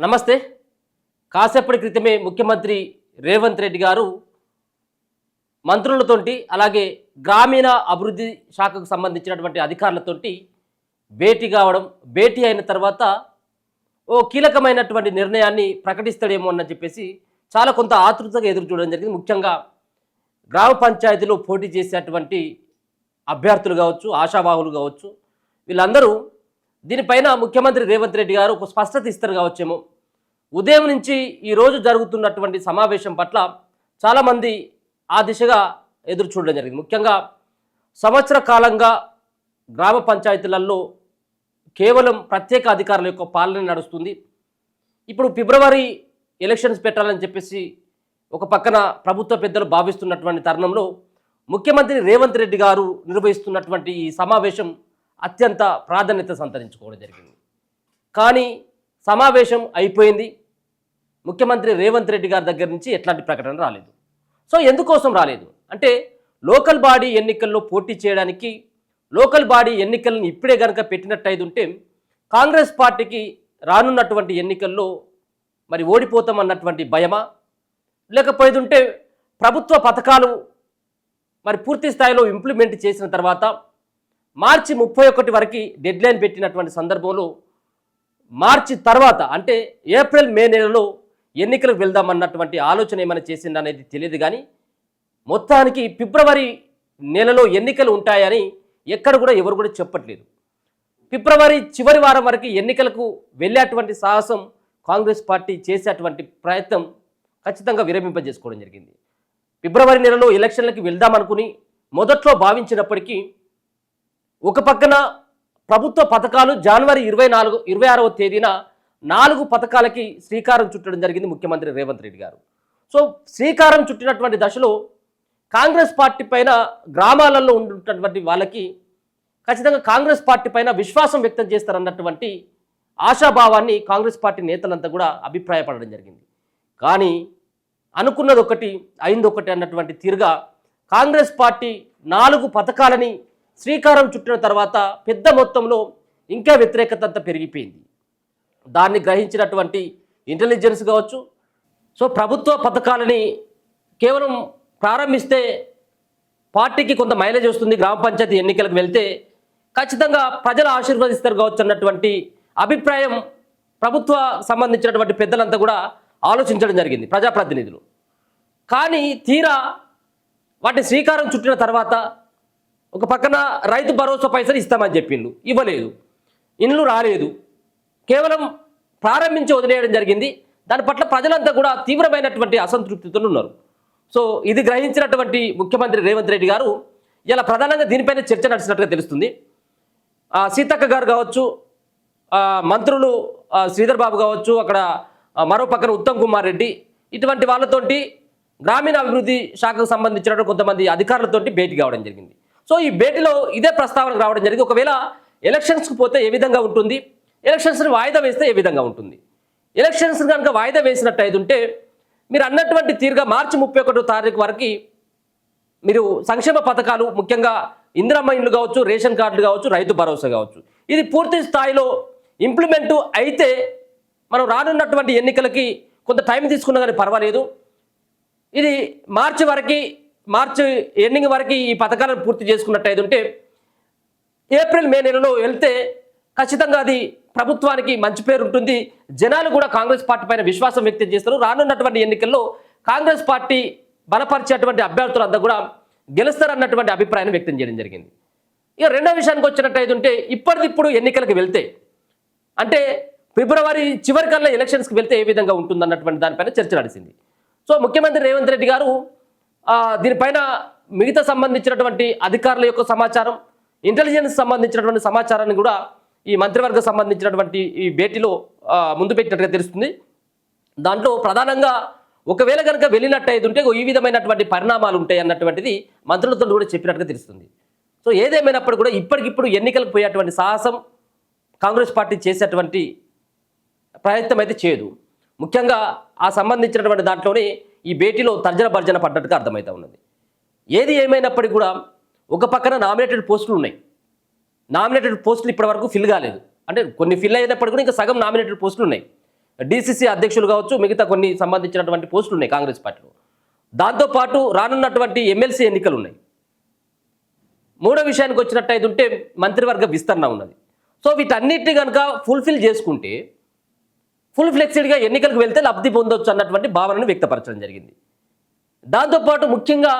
నమస్తే. కాసేపటి క్రితమే ముఖ్యమంత్రి రేవంత్ రెడ్డి గారు మంత్రులతోటి అలాగే గ్రామీణ అభివృద్ధి శాఖకు సంబంధించినటువంటి అధికారులతోటి భేటీ కావడం, భేటీ అయిన తర్వాత ఓ కీలకమైనటువంటి నిర్ణయాన్ని ప్రకటిస్తాడేమో అని చెప్పేసి చాలా కొంత ఆతృతగా ఎదురు చూడడం జరిగింది. ముఖ్యంగా గ్రామ పంచాయతీలో పోటీ చేసేటువంటి అభ్యర్థులు కావచ్చు, ఆశావాహులు కావచ్చు, వీళ్ళందరూ దీనిపైన ముఖ్యమంత్రి రేవంత్ రెడ్డి గారు ఒక స్పష్టత ఇస్తారు కావచ్చేమో. ఉదయం నుంచి ఈరోజు జరుగుతున్నటువంటి సమావేశం పట్ల చాలామంది ఆ దిశగా ఎదురు చూడడం జరిగింది. ముఖ్యంగా సంవత్సర కాలంగా గ్రామ పంచాయతీలలో కేవలం ప్రత్యేక అధికారుల యొక్క పాలన నడుస్తుంది. ఇప్పుడు ఫిబ్రవరి ఎలక్షన్స్ పెట్టాలని చెప్పేసి ఒక పక్కన ప్రభుత్వ పెద్దలు భావిస్తున్నటువంటి తరుణంలో ముఖ్యమంత్రి రేవంత్ రెడ్డి గారు నిర్వహిస్తున్నటువంటి ఈ సమావేశం అత్యంత ప్రాధాన్యత సంతరించుకోవడం జరిగింది. కానీ సమావేశం అయిపోయింది, ముఖ్యమంత్రి రేవంత్ రెడ్డి గారి దగ్గర నుంచి ఎట్లాంటి ప్రకటన రాలేదు. సో ఎందుకోసం రాలేదు అంటే, లోకల్ బాడీ ఎన్నికల్లో పోటీ చేయడానికి లోకల్ బాడీ ఎన్నికలను ఇప్పుడే కనుక పెట్టినట్టయితే ఉంటే కాంగ్రెస్ పార్టీకి రానున్నటువంటి ఎన్నికల్లో మరి ఓడిపోతామన్నటువంటి భయమా, లేకపోతుంటే ప్రభుత్వ పథకాలు మరి పూర్తి స్థాయిలో ఇంప్లిమెంట్ చేసిన తర్వాత మార్చి 31 వరకు డెడ్లైన్ పెట్టినటువంటి సందర్భంలో మార్చి తర్వాత అంటే ఏప్రిల్ మే నెలలో ఎన్నికలకు వెళ్దామన్నటువంటి ఆలోచన ఏమైనా చేసింది అనేది తెలియదు. కానీ మొత్తానికి ఫిబ్రవరి నెలలో ఎన్నికలు ఉంటాయని ఎక్కడ కూడా ఎవరు కూడా చెప్పట్లేదు. ఫిబ్రవరి చివరి వారం వరకు ఎన్నికలకు వెళ్ళేటువంటి సాహసం కాంగ్రెస్ పార్టీ చేసేటువంటి ప్రయత్నం ఖచ్చితంగా విరమింపజేసుకోవడం జరిగింది. ఫిబ్రవరి నెలలో ఎలక్షన్లకి వెళ్దామనుకుని మొదట్లో భావించినప్పటికీ ఒక పక్కన ప్రభుత్వ పథకాలు జనవరి 26వ తేదీన 4 పథకాలకి శ్రీకారం చుట్టడం జరిగింది ముఖ్యమంత్రి రేవంత్ రెడ్డి గారు. సో శ్రీకారం చుట్టినటువంటి దశలో కాంగ్రెస్ పార్టీ పైన గ్రామాలలో ఉన్నటువంటి వాళ్ళకి ఖచ్చితంగా కాంగ్రెస్ పార్టీ పైన విశ్వాసం వ్యక్తం చేస్తారన్నటువంటి ఆశాభావాన్ని కాంగ్రెస్ పార్టీ నేతలంతా కూడా అభిప్రాయపడడం జరిగింది. కానీ అనుకున్నది ఒకటి అయింది ఒకటి అన్నటువంటి తీరుగా కాంగ్రెస్ పార్టీ 4 పథకాలని శ్రీకారం చుట్టిన తర్వాత పెద్ద మొత్తంలో ఇంకా వ్యతిరేకత అంతా పెరిగిపోయింది. దాన్ని గ్రహించినటువంటి ఇంటెలిజెన్స్ కావచ్చు, సో ప్రభుత్వ పథకాలని కేవలం ప్రారంభిస్తే పార్టీకి కొంత మైలేజ్ వస్తుంది, గ్రామ పంచాయతీ ఎన్నికలకు వెళ్తే ఖచ్చితంగా ప్రజలు ఆశీర్వదిస్తారు కావచ్చు అన్నటువంటి అభిప్రాయం ప్రభుత్వ సంబంధించినటువంటి పెద్దలంతా కూడా ఆలోచించడం జరిగింది, ప్రజాప్రతినిధులు. కానీ తీరా వాటి శ్రీకారం చుట్టిన తర్వాత ఒక పక్కన రైతు భరోసా పైసలు ఇస్తామని చెప్పిండు, ఇవ్వలేదు, ఇండ్లు రాలేదు, కేవలం ప్రారంభించి వదిలేయడం జరిగింది. దాని పట్ల ప్రజలంతా కూడా తీవ్రమైనటువంటి అసంతృప్తితో ఉన్నారు. సో ఇది గ్రహించినటువంటి ముఖ్యమంత్రి రేవంత్ రెడ్డి గారు ఇలా ప్రధానంగా దీనిపైన చర్చ నడిచినట్టుగా తెలుస్తుంది. సీతక్క గారు కావచ్చు, మంత్రులు శ్రీధర్ బాబు కావచ్చు, అక్కడ మరో పక్కన ఉత్తమ్ కుమార్ రెడ్డి, ఇటువంటి వాళ్ళతోటి గ్రామీణ అభివృద్ధి శాఖకు సంబంధించిన కొంతమంది అధికారులతోటి భేటీ కావడం జరిగింది. సో ఈ భేటీలో ఇదే ప్రస్తావన రావడం జరిగింది. ఒకవేళ ఎలక్షన్స్కి పోతే ఏ విధంగా ఉంటుంది, ఎలక్షన్స్ని వాయిదా వేస్తే ఏ విధంగా ఉంటుంది, ఎలక్షన్స్ కనుక వాయిదా వేసినట్టు ఉంటే మీరు అన్నటువంటి తీరుగా మార్చి 31వ తారీఖు వరకు మీరు సంక్షేమ పథకాలు ముఖ్యంగా ఇందిరమ్మ ఇండ్లు కావచ్చు, రేషన్ కార్డులు కావచ్చు, రైతు భరోసా కావచ్చు, ఇది పూర్తి స్థాయిలో ఇంప్లిమెంటు అయితే మనం రానున్నటువంటి ఎన్నికలకి కొంత టైం తీసుకున్నా కానీ పర్వాలేదు. ఇది మార్చి ఎండింగ్ వరకు ఈ పథకాలను పూర్తి చేసుకున్నట్టయితే ఉంటే ఏప్రిల్ మే నెలలో వెళ్తే ఖచ్చితంగా అది ప్రభుత్వానికి మంచి పేరు ఉంటుంది, జనాలు కూడా కాంగ్రెస్ పార్టీ పైన విశ్వాసం వ్యక్తం చేస్తారు. రానున్నటువంటి ఎన్నికల్లో కాంగ్రెస్ పార్టీ బలపరిచేటువంటి అభ్యర్థులంతా కూడా గెలుస్తారన్నటువంటి అభిప్రాయాన్ని వ్యక్తం చేయడం జరిగింది. ఇక రెండో విషయానికి వచ్చినట్టయితే ఉంటే ఇప్పటికిప్పుడు ఎన్నికలకు వెళ్తే అంటే ఫిబ్రవరి చివరికల్లా ఎలక్షన్స్కి వెళ్తే ఏ విధంగా ఉంటుందన్నటువంటి దానిపైన చర్చ నడిచింది. సో ముఖ్యమంత్రి రేవంత్ రెడ్డి గారు దీనిపైన మిగతా సంబంధించినటువంటి అధికారుల యొక్క సమాచారం, ఇంటెలిజెన్స్ సంబంధించినటువంటి సమాచారాన్ని కూడా ఈ మంత్రివర్గ సంబంధించినటువంటి ఈ భేటీలో ముందు పెట్టినట్టుగా తెలుస్తుంది. దాంట్లో ప్రధానంగా ఒకవేళ కనుక వెళ్ళినట్టయితే ఉంటే ఈ విధమైనటువంటి పరిణామాలు ఉంటాయి అన్నటువంటిది మంత్రులతో కూడా చెప్పినట్టుగా తెలుస్తుంది. సో ఏదేమైనప్పుడు కూడా ఇప్పటికిప్పుడు ఎన్నికలకు పోయేటువంటి సాహసం కాంగ్రెస్ పార్టీ చేసేటువంటి ప్రయత్నం అయితే చేయదు. ముఖ్యంగా ఆ సంబంధించినటువంటి దాంట్లోనే ఈ భేటీలో తర్జన భర్జన పడ్డట్టుగా అర్థమవుతూ ఉన్నది. ఏది ఏమైనప్పటికీ కూడా ఒక పక్కన నామినేటెడ్ పోస్టులు ఉన్నాయి, నామినేటెడ్ పోస్టులు ఇప్పటివరకు ఫిల్ కాలేదు, అంటే కొన్ని ఫిల్ అయినప్పటికీ కూడా ఇంకా సగం నామినేటెడ్ పోస్టులు ఉన్నాయి. డీసీసీ అధ్యక్షులు కావచ్చు, మిగతా కొన్ని సంబంధించినటువంటి పోస్టులు ఉన్నాయి కాంగ్రెస్ పార్టీలో. దాంతోపాటు రానున్నటువంటి ఎమ్మెల్సీ ఎన్నికలు ఉన్నాయి. మూడో విషయానికి వచ్చినట్టయితే ఉంటే మంత్రివర్గ విస్తరణ ఉన్నది. సో వీటన్నిటిని కనుక ఫుల్ఫిల్ చేసుకుంటే ఫుల్ ఫ్లెక్సిడ్గా ఎన్నికలకు వెళ్తే లబ్ధి పొందొచ్చు అన్నటువంటి భావనను వ్యక్తపరచడం జరిగింది. దాంతోపాటు ముఖ్యంగా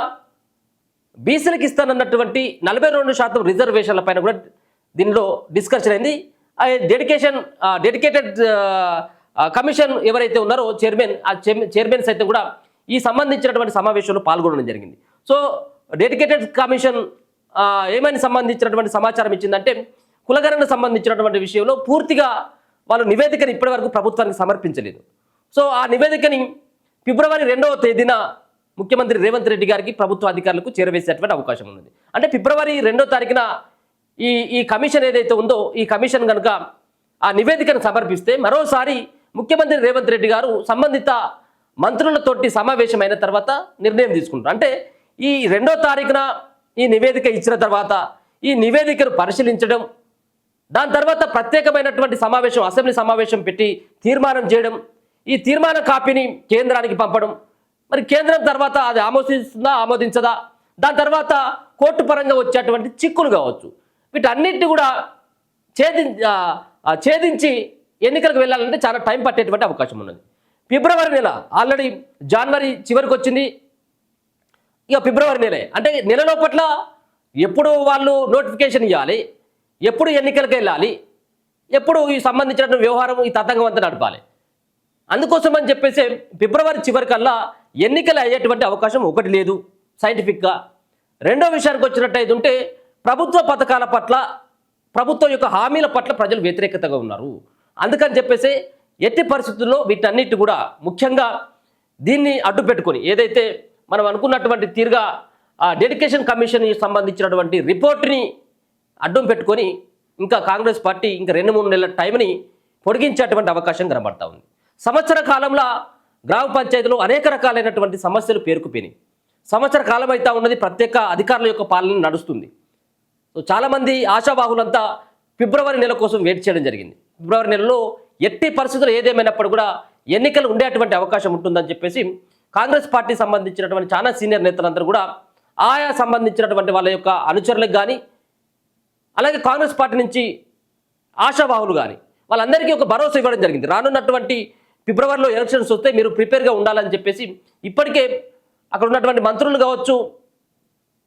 బీసీలకు ఇస్తానన్నటువంటి 42% రిజర్వేషన్ల పైన కూడా దీనిలో డిస్కషన్ అయింది. డెడికేటెడ్ కమిషన్ ఎవరైతే ఉన్నారో చైర్మన్ సైతం కూడా ఈ సంబంధించినటువంటి సమావేశంలో పాల్గొనడం జరిగింది. సో డెడికేటెడ్ కమిషన్ ఏమని సంబంధించినటువంటి సమాచారం ఇచ్చిందంటే కులగణనకు సంబంధించినటువంటి విషయంలో పూర్తిగా వాళ్ళు నివేదికను ఇప్పటివరకు ప్రభుత్వానికి సమర్పించలేదు. సో ఆ నివేదికని ఫిబ్రవరి 2వ తేదీన ముఖ్యమంత్రి రేవంత్ రెడ్డి గారికి ప్రభుత్వ అధికారులకు చేరవేసేటువంటి అవకాశం ఉన్నది. అంటే ఫిబ్రవరి 2వ తారీఖున ఈ కమిషన్ ఏదైతే ఉందో ఈ కమిషన్ కనుక ఆ నివేదికను సమర్పిస్తే మరోసారి ముఖ్యమంత్రి రేవంత్ రెడ్డి గారు సంబంధిత మంత్రులతోటి సమావేశమైన తర్వాత నిర్ణయం తీసుకుంటారు. అంటే ఈ 2వ తారీఖున ఈ నివేదిక ఇచ్చిన తర్వాత ఈ నివేదికను పరిశీలించడం, దాని తర్వాత ప్రత్యేకమైనటువంటి సమావేశం అసెంబ్లీ సమావేశం పెట్టి తీర్మానం చేయడం, ఈ తీర్మాన కాపీని కేంద్రానికి పంపడం, మరి కేంద్రం తర్వాత అది ఆమోదిస్తుందా ఆమోదించదా, దాని తర్వాత కోర్టు పరంగా వచ్చేటువంటి చిక్కులు కావచ్చు, వీటన్నిటిని కూడా ఛేదించి ఎన్నికలకు వెళ్ళాలంటే చాలా టైం పట్టేటువంటి అవకాశం ఉన్నది. ఫిబ్రవరి నెల ఆల్రెడీ జనవరి చివరికి వచ్చింది, ఇక ఫిబ్రవరి నెలే అంటే నెల లోపట్ల ఎప్పుడు వాళ్ళు నోటిఫికేషన్ ఇవ్వాలి, ఎప్పుడు ఎన్నికలకు వెళ్ళాలి, ఎప్పుడు ఈ సంబంధించిన వ్యవహారం ఈ తతంగం అంతా నడపాలి. అందుకోసం అని చెప్పేసి ఫిబ్రవరి చివరికల్లా ఎన్నికలు అయ్యేటువంటి అవకాశం ఒకటి లేదు సైంటిఫిక్గా. రెండో విషయానికి వచ్చినట్టయితే ఉంటే ప్రభుత్వ పథకాల పట్ల ప్రభుత్వం యొక్క హామీల పట్ల ప్రజలు వ్యతిరేకతగా ఉన్నారు. అందుకని చెప్పేసి ఎట్టి పరిస్థితుల్లో వీటన్నిటి కూడా ముఖ్యంగా దీన్ని అడ్డు పెట్టుకొని ఏదైతే మనం అనుకున్నటువంటి తీరుగా ఆ డెడికేషన్ కమిషన్ సంబంధించినటువంటి రిపోర్ట్ని అడ్డం పెట్టుకొని ఇంకా కాంగ్రెస్ పార్టీ ఇంకా 2-3 నెలల టైంని పొడిగించేటువంటి అవకాశం కనబడతా ఉంది. సంవత్సర కాలంలో గ్రామ పంచాయతీలో అనేక రకాలైనటువంటి సమస్యలు పేరుకుపోయినాయి. సంవత్సర కాలం అయితే ఉన్నది ప్రత్యేక అధికారుల యొక్క పాలన నడుస్తుంది. సో చాలామంది ఆశావాహులంతా ఫిబ్రవరి నెల కోసం వెయిట్ చేయడం జరిగింది. ఫిబ్రవరి నెలలో ఎట్టి పరిస్థితులు ఏదేమైనప్పుడు కూడా ఎన్నికలు ఉండేటువంటి అవకాశం ఉంటుందని చెప్పేసి కాంగ్రెస్ పార్టీ సంబంధించినటువంటి చాలా సీనియర్ నేతలందరూ కూడా ఆయా సంబంధించినటువంటి వాళ్ళ యొక్క అనుచరులకు కానీ అలాగే కాంగ్రెస్ పార్టీ నుంచి ఆశావాహులు కానీ వాళ్ళందరికీ ఒక భరోసా ఇవ్వడం జరిగింది. రానున్నటువంటి ఫిబ్రవరిలో ఎలక్షన్స్ వస్తే మీరు ప్రిపేర్గా ఉండాలని చెప్పేసి ఇప్పటికే అక్కడ ఉన్నటువంటి మంత్రులు కావచ్చు,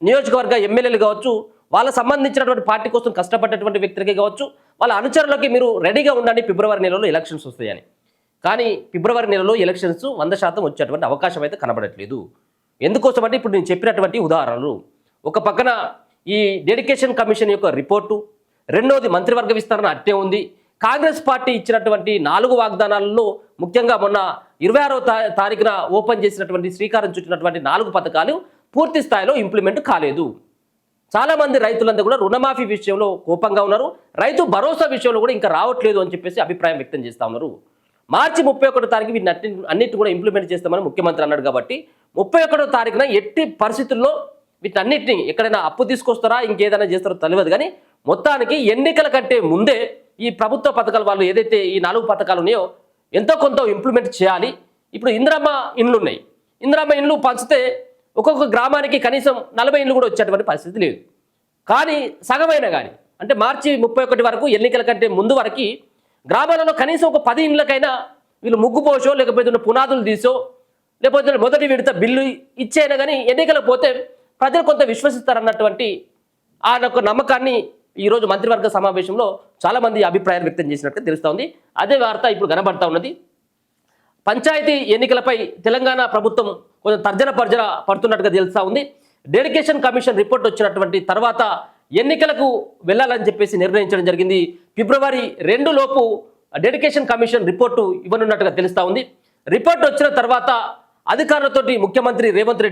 నియోజకవర్గ ఎమ్మెల్యేలు కావచ్చు, వాళ్ళ సంబంధించినటువంటి పార్టీ కోసం కష్టపడేటువంటి వ్యక్తులకి కావచ్చు, వాళ్ళ అనుచరులకి మీరు రెడీగా ఉండండి, ఫిబ్రవరి నెలలో ఎలక్షన్స్ వస్తాయని. కానీ ఫిబ్రవరి నెలలో ఎలక్షన్స్ 100% వచ్చేటువంటి అవకాశం అయితే కనబడట్లేదు. ఎందుకోసం అంటే ఇప్పుడు నేను చెప్పినటువంటి ఉదాహరణలు, ఒక పక్కన ఈ డెడికేషన్ కమిషన్ యొక్క రిపోర్టు, రెండోది మంత్రివర్గ విస్తరణ అట్టే ఉంది. కాంగ్రెస్ పార్టీ ఇచ్చినటువంటి 4 వాగ్దానాలలో ముఖ్యంగా మొన్న 26వ తారీఖున ఓపెన్ చేసినటువంటి శ్రీకారం చుట్టినటువంటి 4 పథకాలు పూర్తి స్థాయిలో ఇంప్లిమెంట్ కాలేదు. చాలామంది రైతులందరూ కూడా రుణమాఫీ విషయంలో కోపంగా ఉన్నారు. రైతు భరోసా విషయంలో కూడా ఇంకా రావట్లేదు అని చెప్పేసి అభిప్రాయం వ్యక్తం చేస్తూ ఉన్నారు. మార్చి 31వ తారీఖు వీటిని అన్నిటి కూడా ఇంప్లిమెంట్ చేస్తామని ముఖ్యమంత్రి అన్నాడు. కాబట్టి 31వ తారీఖున ఎట్టి పరిస్థితుల్లో వీటన్నిటిని ఎక్కడైనా అప్పు తీసుకొస్తారా ఇంకేదైనా చేస్తారో తెలియదు. కానీ మొత్తానికి ఎన్నికల కంటే ముందే ఈ ప్రభుత్వ పథకాలు వాళ్ళు ఏదైతే ఈ 4 పథకాలు ఉన్నాయో ఎంతో కొంత ఇంప్లిమెంట్ చేయాలి. ఇప్పుడు ఇందిరమ్మ ఇండ్లు ఉన్నాయి. ఇందిరమ్మ ఇండ్లు పంచితే ఒక్కొక్క గ్రామానికి కనీసం 40 ఇండ్లు కూడా వచ్చేటువంటి పరిస్థితి లేదు. కానీ సగమైనా కానీ అంటే మార్చి 31 వరకు ఎన్నికల కంటే ముందు వరకు గ్రామాలలో కనీసం ఒక 10 ఇండ్లకైనా వీళ్ళు ముగ్గు పోసో లేకపోతే పునాదులు తీసో లేకపోతే మొదటి విడత బిల్లు ఇచ్చేనా కానీ ఎన్నికలకు పోతే ప్రజలు కొంత విశ్వసిస్తారన్నటువంటి ఆ యొక్క నమ్మకాన్ని ఈరోజు మంత్రివర్గ సమావేశంలో చాలామంది అభిప్రాయాలు వ్యక్తం చేసినట్టు తెలుస్తూ ఉంది. అదే వార్త ఇప్పుడు కనబడతా ఉన్నది. పంచాయతీ ఎన్నికలపై తెలంగాణ ప్రభుత్వం కొంచెం తర్జన పర్జన పడుతున్నట్టుగా తెలుస్తూ ఉంది. డెడికేషన్ కమిషన్ రిపోర్ట్ వచ్చినటువంటి తర్వాత ఎన్నికలకు వెళ్ళాలని చెప్పేసి నిర్ణయించడం జరిగింది. ఫిబ్రవరి 2 లోపు డెడికేషన్ కమిషన్ రిపోర్టు ఇవ్వనున్నట్టుగా తెలుస్తూ ఉంది. రిపోర్ట్ వచ్చిన తర్వాత అధికారులతోటి ముఖ్యమంత్రి రేవంత్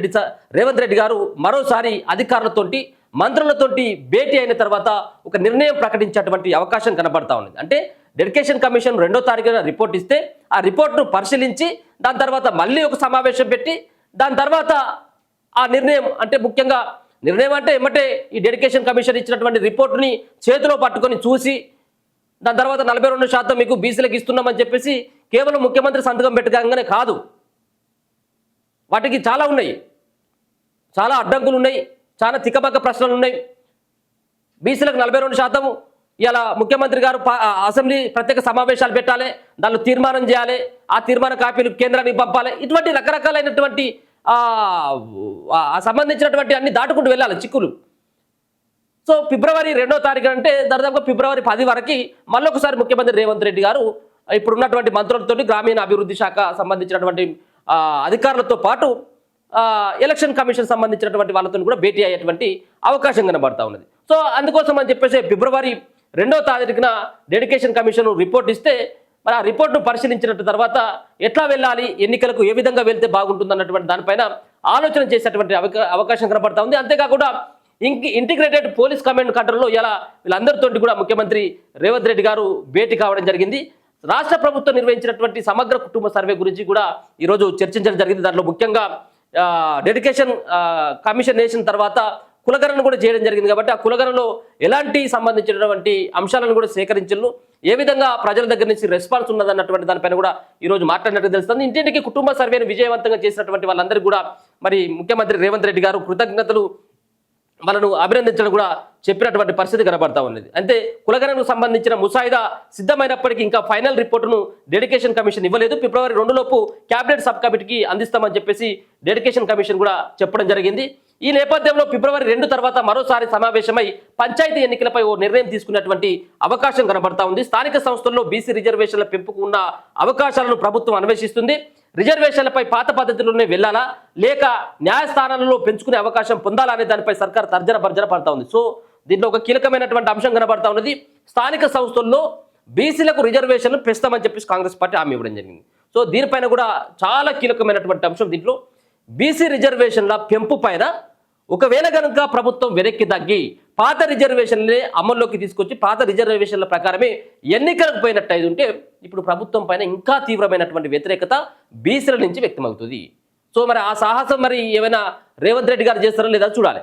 రెడ్డి గారు మరోసారి అధికారులతోటి మంత్రులతోటి భేటీ అయిన తర్వాత ఒక నిర్ణయం ప్రకటించేటువంటి అవకాశం కనబడతా ఉంది. అంటే డెడికేషన్ కమిషన్ 2వ తారీఖున రిపోర్ట్ ఇస్తే ఆ రిపోర్ట్ను పరిశీలించి దాని తర్వాత మళ్ళీ ఒక సమావేశం పెట్టి దాని తర్వాత ఆ నిర్ణయం అంటే ముఖ్యంగా నిర్ణయం అంటే ఏమంటే ఈ డెడికేషన్ కమిషన్ ఇచ్చినటువంటి రిపోర్టుని చేతిలో పట్టుకొని చూసి దాని తర్వాత 42% మీకు బీసీలకు ఇస్తున్నామని చెప్పేసి కేవలం ముఖ్యమంత్రి సంతకం పెట్టగానే కాదు, వాటికి చాలా ఉన్నాయి, చాలా అడ్డంకులు ఉన్నాయి, చాలా తిక్కబక్క ప్రశ్నలు ఉన్నాయి. బీసీలకు 42% ఇలా ముఖ్యమంత్రి గారు అసెంబ్లీ ప్రత్యేక సమావేశాలు పెట్టాలి, దానిలో తీర్మానం చేయాలి, ఆ తీర్మాన కాపీలు కేంద్రానికి పంపాలి. ఇటువంటి రకరకాలైనటువంటి సంబంధించినటువంటి అన్ని దాటుకుంటూ వెళ్ళాలి చిక్కులు. సో ఫిబ్రవరి 2వ తారీఖు అంటే దాదాపుగా ఫిబ్రవరి 10 వరకు మళ్ళొకసారి ముఖ్యమంత్రి రేవంత్ రెడ్డి గారు ఇప్పుడు ఉన్నటువంటి మంత్రులతో, గ్రామీణ అభివృద్ధి శాఖ సంబంధించినటువంటి అధికారులతో పాటు ఎలక్షన్ కమిషన్ సంబంధించినటువంటి వాళ్ళతో కూడా భేటీ అయ్యేటువంటి అవకాశం కనబడతా ఉన్నది. సో అందుకోసం అని చెప్పేసి ఫిబ్రవరి 2వ తారీఖున డెడికేషన్ కమిషన్ రిపోర్ట్ ఇస్తే మరి ఆ రిపోర్ట్ను పరిశీలించిన తర్వాత ఎట్లా వెళ్ళాలి, ఎన్నికలకు ఏ విధంగా వెళ్తే బాగుంటుంది అన్నటువంటి దానిపైన ఆలోచన చేసేటువంటి అవకాశం కనబడతా ఉంది. అంతేకాకుండా ఇంటిగ్రేటెడ్ పోలీస్ కమాండ్ కంట్రోల్లో ఇలా వీళ్ళందరితో కూడా ముఖ్యమంత్రి రేవంత్ రెడ్డి గారు భేటీ కావడం జరిగింది. రాష్ట్ర ప్రభుత్వం నిర్వహించినటువంటి సమగ్ర కుటుంబ సర్వే గురించి కూడా ఈరోజు చర్చించడం జరిగింది. దాంట్లో ముఖ్యంగా డెడికేషన్ కమిషన్ వేసిన తర్వాత కులగణన కూడా చేయడం జరిగింది. కాబట్టి ఆ కులగణలో ఎలాంటి సంబంధించినటువంటి అంశాలను కూడా సేకరించారు, ఏ విధంగా ప్రజల దగ్గర నుంచి రెస్పాన్స్ ఉన్నదన్నటువంటి దానిపైన కూడా ఈరోజు మాట్లాడినట్టు తెలుస్తుంది. ఇంటింటికి కుటుంబ సర్వేను విజయవంతంగా చేసినటువంటి వాళ్ళందరికీ కూడా మరి ముఖ్యమంత్రి రేవంత్ రెడ్డి గారు కృతజ్ఞతలు మనను అభినందించడం కూడా చెప్పినటువంటి పరిస్థితి కనబడతా ఉన్నది. అంటే కులగణనకు సంబంధించిన ముసాయిదా సిద్ధమైనప్పటికీ ఇంకా ఫైనల్ రిపోర్టును డెడికేషన్ కమిషన్ ఇవ్వలేదు. ఫిబ్రవరి 2 లోపు క్యాబినెట్ సబ్ కమిటీకి అందిస్తామని చెప్పేసి డెడికేషన్ కమిషన్ కూడా చెప్పడం జరిగింది. ఈ నేపథ్యంలో ఫిబ్రవరి 2 తర్వాత మరోసారి సమావేశమై పంచాయతీ ఎన్నికలపై ఓ నిర్ణయం తీసుకున్నటువంటి అవకాశం కనబడతా ఉంది. స్థానిక సంస్థల్లో బీసీ రిజర్వేషన్ల పెంపుకు ఉన్న అవకాశాలను ప్రభుత్వం అన్వేషిస్తుంది. రిజర్వేషన్లపై పాత పద్ధతిలోనే వెళ్ళాలా లేక న్యాయస్థానాలలో పెంచుకునే అవకాశం పొందాలా అనే దానిపై సర్కార్ తర్జన భర్జన పడతా ఉంది. సో దీంట్లో ఒక కీలకమైనటువంటి అంశం కనబడతా ఉన్నది. స్థానిక సంస్థల్లో బీసీలకు రిజర్వేషన్లు పెంచుతామని చెప్పేసి కాంగ్రెస్ పార్టీ హామీ ఇవ్వడం జరిగింది. సో దీనిపైన కూడా చాలా కీలకమైనటువంటి అంశం. దీంట్లో బీసీ రిజర్వేషన్ల పెంపు పైన ఒకవేళ కనుక ప్రభుత్వం వెనక్కి తగ్గి పాత రిజర్వేషన్లే అమల్లోకి తీసుకొచ్చి పాత రిజర్వేషన్ల ప్రకారమే ఎన్నికలకు పోయినట్టయితే ఉంటే ఇప్పుడు ప్రభుత్వం పైన ఇంకా తీవ్రమైనటువంటి వ్యతిరేకత బీసీల నుంచి వ్యక్తమవుతుంది. సో మరి ఆ సాహసం మరి ఏమైనా రేవంత్ రెడ్డి గారు చేస్తారో లేదా చూడాలి.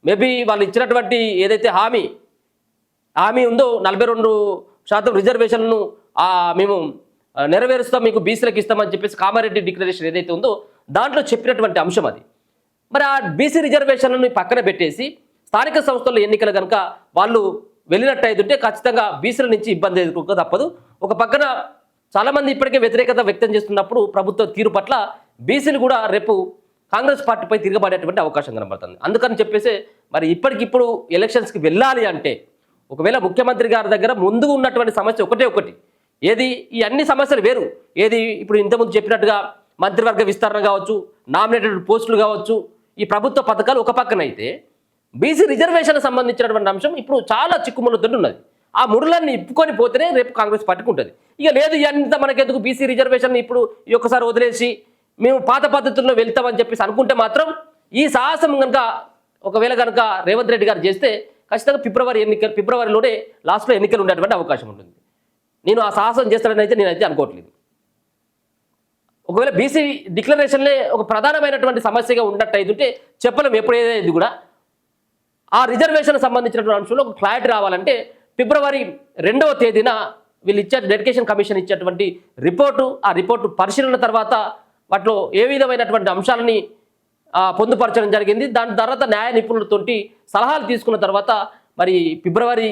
మేబీ వాళ్ళు ఇచ్చినటువంటి ఏదైతే హామీ ఉందో 42% రిజర్వేషన్లను మేము నెరవేరుస్తాం, మీకు బీసీలకు ఇస్తామని చెప్పేసి కామారెడ్డి డిక్లరేషన్ ఏదైతే ఉందో దాంట్లో చెప్పినటువంటి అంశం అది. మరి ఆ బీసీ రిజర్వేషన్లను పక్కన పెట్టేసి స్థానిక సంస్థల్లో ఎన్నికలు కనుక వాళ్ళు వెళ్ళినట్టయితుంటే ఖచ్చితంగా బీసీల నుంచి ఇబ్బంది ఎదుర్కోక తప్పదు. ఒక పక్కన చాలామంది ఇప్పటికే వ్యతిరేకత వ్యక్తం చేస్తున్నప్పుడు ప్రభుత్వ తీరు పట్ల బీసీలు కూడా రేపు కాంగ్రెస్ పార్టీపై తిరగబడేటువంటి అవకాశం కనబడుతుంది. అందుకని చెప్పేసి మరి ఇప్పటికిప్పుడు ఎలక్షన్స్కి వెళ్ళాలి అంటే ఒకవేళ ముఖ్యమంత్రి గారి దగ్గర ముందు ఉన్నటువంటి సమస్య ఒకటి ఏది, ఈ అన్ని సమస్యలు వేరు, ఏది ఇప్పుడు ఇంతకుముందు చెప్పినట్టుగా మంత్రివర్గ విస్తరణ కావచ్చు, నామినేటెడ్ పోస్టులు కావచ్చు, ఈ ప్రభుత్వ పథకాలు ఒక పక్కన అయితే బీసీ రిజర్వేషన్ సంబంధించినటువంటి అంశం ఇప్పుడు చాలా చిక్కుముళ్ళతో ఉన్నది. ఆ ముడులన్నీ ఇప్పుకొని పోతేనే రేపు కాంగ్రెస్ పార్టీకి ఉంటుంది. ఇక లేదు ఎంత మనకెందుకు బీసీ రిజర్వేషన్ ఇప్పుడు ఈ ఒక్కసారి వదిలేసి మేము పాత పద్ధతుల్లో వెళ్తామని చెప్పేసి అనుకుంటే మాత్రం ఈ సాహసం కనుక ఒకవేళ కనుక రేవంత్ రెడ్డి గారు చేస్తే ఖచ్చితంగా ఫిబ్రవరిలోనే లాస్ట్లో ఎన్నికలు ఉండేటువంటి అవకాశం ఉంటుంది. నేను ఆ సాహసం చేస్తానని అయితే నేనైతే అనుకోవట్లేదు. ఒకవేళ బీసీ డిక్లరేషన్లే ఒక ప్రధానమైనటువంటి సమస్యగా ఉన్నట్టయితే చెప్పలేము ఎప్పుడేది కూడా. ఆ రిజర్వేషన్ సంబంధించినటువంటి అంశంలో ఒక క్లారిటీ రావాలంటే ఫిబ్రవరి 2వ తేదీన వీళ్ళు డెడికేషన్ కమిషన్ ఇచ్చేటువంటి ఆ రిపోర్టు పరిశీలన తర్వాత వాటిలో ఏ విధమైనటువంటి అంశాలని పొందుపరచడం జరిగింది. దాని తర్వాత న్యాయ నిపుణులతోటి సలహాలు తీసుకున్న తర్వాత మరి ఫిబ్రవరి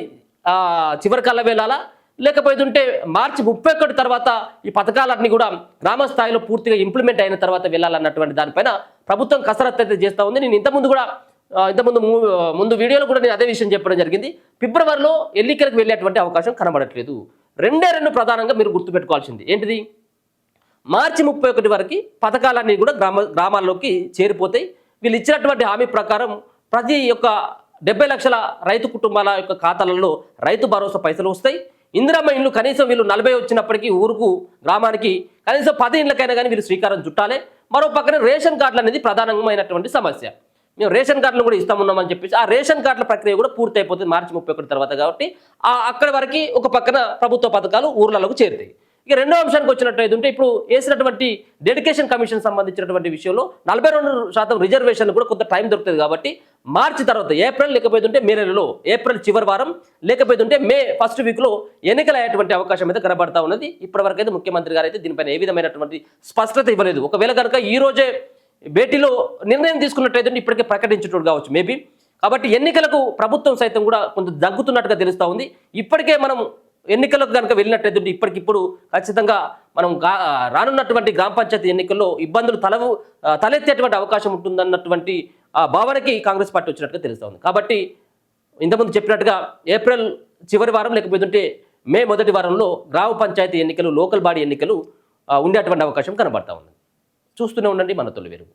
చివరికల్లా వెళ్ళాలా లేకపోతుంటే మార్చి 31 తర్వాత ఈ పథకాలన్నీ కూడా గ్రామ స్థాయిలో పూర్తిగా ఇంప్లిమెంట్ అయిన తర్వాత వెళ్ళాలన్నటువంటి దానిపైన ప్రభుత్వం కసరత్తు అయితే చేస్తూ ఉంది. నేను ఇంతకుముందు వీడియోలో కూడా నేను అదే విషయం చెప్పడం జరిగింది. ఫిబ్రవరిలో ఎన్నికలకు వెళ్ళేటువంటి అవకాశం కనబడట్లేదు. రెండు ప్రధానంగా మీరు గుర్తుపెట్టుకోవాల్సింది ఏంటిది, మార్చి 31 వరకు పథకాలన్నీ కూడా గ్రామాల్లోకి చేరిపోతాయి. వీళ్ళు ఇచ్చినటువంటి హామీ ప్రకారం ప్రతి 70 లక్షల రైతు కుటుంబాల ఖాతాలలో రైతు భరోసా పైసలు వస్తాయి. ఇందిరమ్మ ఇళ్ళు కనీసం వీళ్ళు 40 వచ్చినప్పటికీ గ్రామానికి కనీసం 10 ఇళ్ళకైనా కానీ వీళ్ళు శ్రీకారం చుట్టాలి. మరో పక్కన రేషన్ కార్డులు అనేది ప్రధానమైనటువంటి సమస్య. మేము రేషన్ కార్డులు కూడా ఇస్తామున్నామని చెప్పేసి ఆ రేషన్ కార్డుల ప్రక్రియ కూడా పూర్తి అయిపోతుంది మార్చి 31 తర్వాత. కాబట్టి అక్కడి వరకు ఒక పక్కన ప్రభుత్వ పథకాలు ఊర్లలోకి చేరుతాయి. ఇక రెండో అంశానికి వచ్చినట్టయితే ఇప్పుడు వేసినటువంటి డెడికేషన్ కమిషన్ సంబంధించినటువంటి విషయంలో 42% రిజర్వేషన్ కూడా కొంత టైం దొరుకుతుంది కాబట్టి మార్చి తర్వాత ఏప్రిల్ లేకపోతుంటే మే నెలలో ఏప్రిల్ చివరి వారం లేకపోతుంటే మే ఫస్ట్ వీక్లో ఎన్నికలు అయ్యేటువంటి అవకాశం అయితే కనబడతా ఉన్నది. ఇప్పటివరకు అయితే ముఖ్యమంత్రి గారు అయితే దీనిపైన ఏ విధమైనటువంటి స్పష్టత ఇవ్వలేదు. ఒకవేళ కనుక ఈ రోజే భేటీలో నిర్ణయం తీసుకున్నట్టయితే ఇప్పటికే ప్రకటించేటోడు కావచ్చు మేబీ. కాబట్టి ఎన్నికలకు ప్రభుత్వం సైతం కూడా కొంత దగ్గుతున్నట్టుగా తెలుస్తూ ఉంది. ఇప్పటికే మనం ఎన్నికలకు కనుక వెళ్ళినట్టయితే ఇప్పటికిప్పుడు ఖచ్చితంగా మనం రానున్నటువంటి గ్రామ పంచాయతీ ఎన్నికల్లో ఇబ్బందులు తలెత్తేటువంటి అవకాశం ఉంటుందన్నటువంటి ఆ భావనకి కాంగ్రెస్ పార్టీ వచ్చినట్టుగా తెలుస్తూ ఉంది. కాబట్టి ఇంతకుముందు చెప్పినట్టుగా ఏప్రిల్ చివరి వారం లేకపోతే మే మొదటి వారంలో గ్రామ పంచాయతీ ఎన్నికలు లోకల్ బాడీ ఎన్నికలు ఉండేటువంటి అవకాశం కనబడతా ఉంది. చూస్తూనే ఉండండి మన తొలి వెలుగు.